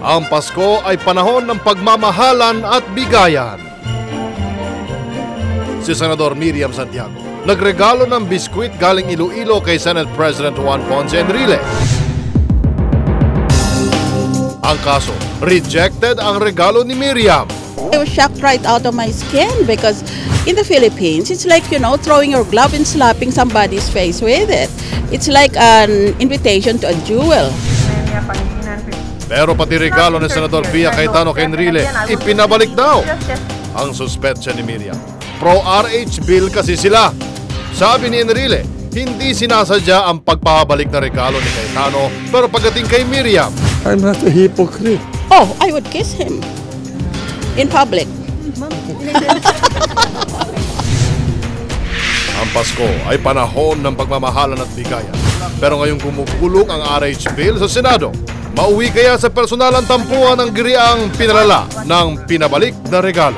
Ang Pasko ay panahon ng pagmamahalan at bigayan. Si Senador Miriam Santiago nagregalo ng biskwit galing Iloilo kay Senate President Juan Ponce Enrile. Ang kaso, rejected ang regalo ni Miriam. I was shocked right out of my skin because in the Philippines, it's like, throwing your glove and slapping somebody's face with it. It's like an invitation to a duel. Pero pati regalo ni Senador Pia Cayetano kay Enrile, ipinabalik daw. Ang suspetsya ni Miriam, pro-RH bill kasi sila. Sabi ni Enrile, hindi sinasadya ang pagpapabalik na regalo ni Cayetano, pero pagdating kay Miriam, I'm not a hypocrite. Oh, I would kiss him in public. ang Pasko ay panahon ng pagmamahalan at bigayan. Pero ngayong gumugulong ang RH bill sa Senado, mauwi kaya sa personal ang tampuhan ng giriang pinalala ng pinabalik na regalo.